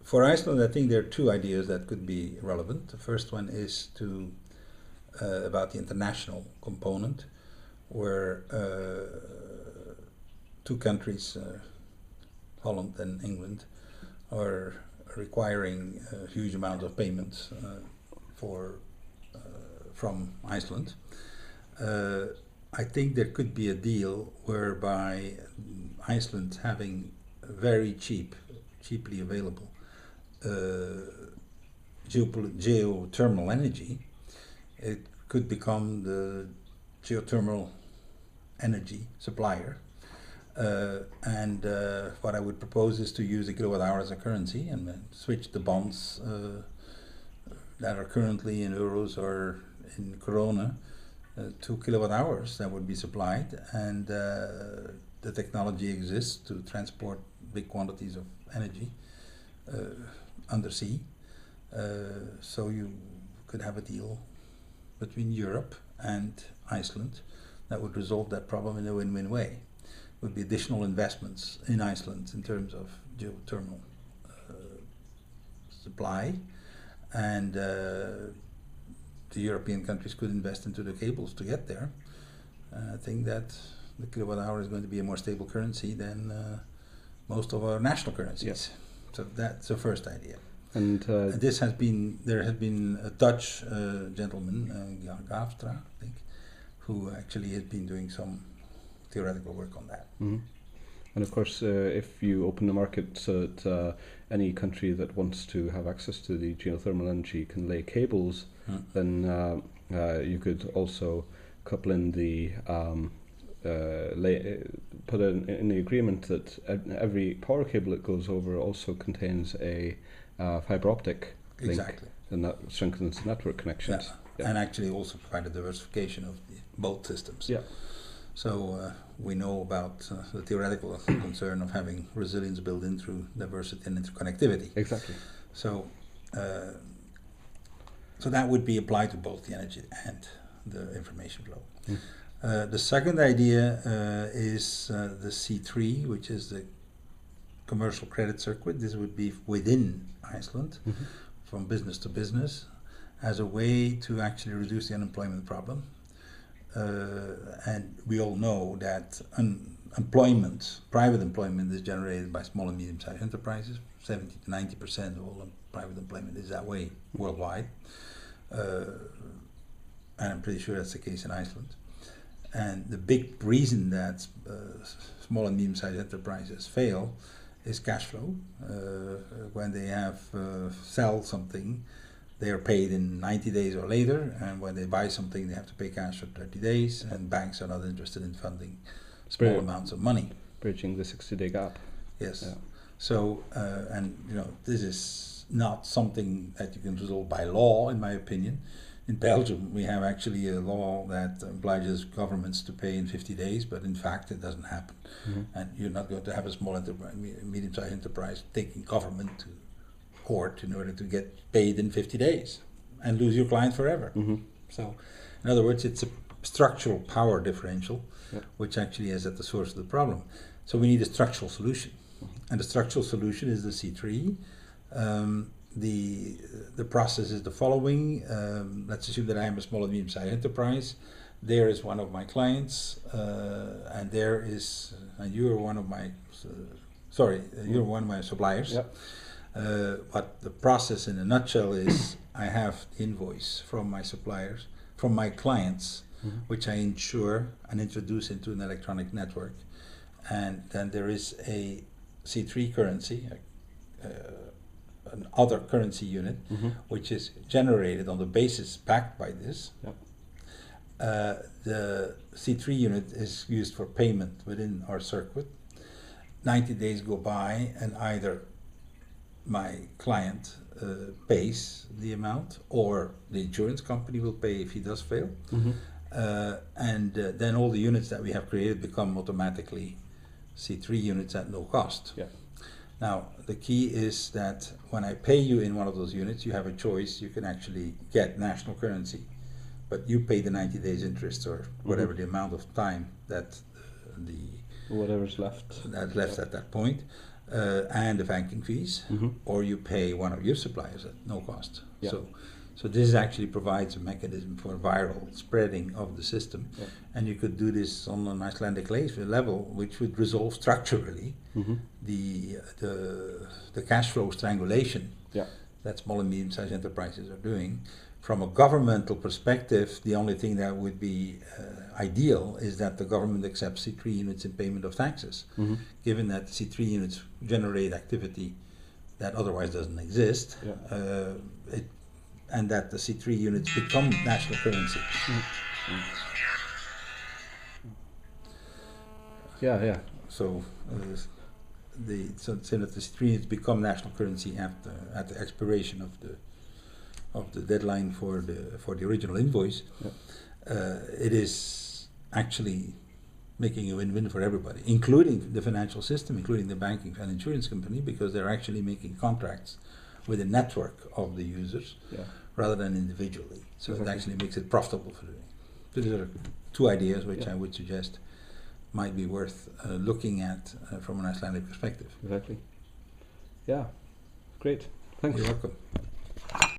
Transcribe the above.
For Iceland, I think there are two ideas that could be relevant. The first one is about the international component, where two countries, Holland and England, are requiring a huge amount of payments from Iceland. I think there could be a deal whereby Iceland having very cheaply available geothermal energy, it could become the geothermal energy supplier. And what I would propose is to use the kilowatt hour as a currency and then switch the bonds that are currently in euros or in krona to kilowatt hours that would be supplied, and the technology exists to transport big quantities of energy undersea. So you could have a deal between Europe and Iceland that would resolve that problem in a win-win way. Would be additional investments in Iceland in terms of geothermal supply, and the European countries could invest into the cables to get there. I think that the kilowatt hour is going to be a more stable currency than most of our national currencies. Yep. So that's the first idea. And there has been a Dutch gentleman, Gavstra, I think, who actually has been doing some theoretical work on that. Mm-hmm. And of course, if you open the market so that any country that wants to have access to the geothermal energy can lay cables, then you could also couple in the put in the agreement that every power cable that goes over also contains a fiber optic link, and that strengthens the network connections. Yeah. And actually also provide a diversification of both systems. Yeah. So we know about the theoretical concern of having resilience built in through diversity and interconnectivity. Exactly. So that would be applied to both the energy and the information flow. The second idea is the C3, which is the commercial credit circuit. This would be within Iceland, from business to business, as a way to actually reduce the unemployment problem. And we all know that private employment is generated by small and medium-sized enterprises. 70 to 90% of all private employment is that way worldwide. And I'm pretty sure that's the case in Iceland. And the big reason that small and medium-sized enterprises fail is cash flow. When they have sell something, they are paid in 90 days or later, and when they buy something, they have to pay cash for 30 days, and banks are not interested in funding small amounts of money. Bridging the 60-day gap. Yes. Yeah. So, and this is not something that you can resolve by law, in my opinion. In Belgium, we have actually a law that obliges governments to pay in 50 days, but in fact, it doesn't happen. And you're not going to have a small medium-sized enterprise taking government to court in order to get paid in 50 days and lose your client forever. So, in other words, it's a structural power differential, which actually is at the source of the problem. So we need a structural solution, and the structural solution is the C3. The process is the following. Let's assume that I am a small and medium-sized enterprise. There is one of my clients, and you are one of my. You're one of my suppliers. Yep. But the process in a nutshell is I have the invoice from my suppliers, from my clients, which I insure and introduce into an electronic network. And then there is a C3 currency, an other currency unit, which is generated on the basis backed by this. Yep. The C3 unit is used for payment within our circuit. 90 days go by, and either my client pays the amount, or the insurance company will pay if he does fail. And then all the units that we have created become automatically C3 units at no cost. Yeah. Now, the key is that when I pay you in one of those units, you have a choice. You can actually get national currency, but you pay the 90 days interest or whatever the amount of time that whatever's left. That's left at that point, and the banking fees, or you pay one of your suppliers at no cost. Yeah. So this actually provides a mechanism for viral spreading of the system, and you could do this on an Icelandic level, which would resolve structurally the cash flow strangulation that small and medium-sized enterprises are doing. From a governmental perspective, the only thing that would be ideal is that the government accepts C3 units in payment of taxes, given that C3 units generate activity that otherwise doesn't exist, and that the C3 units become national currency. So so that the C3 units become national currency at the expiration of the deadline for the original invoice. It is actually making a win-win for everybody, including the financial system, including the banking and insurance company, because they're actually making contracts with a network of the users rather than individually. So it actually makes it profitable for them. So these are two ideas which I would suggest might be worth looking at from an Icelandic perspective. Exactly. Yeah, great. Thanks. You're welcome.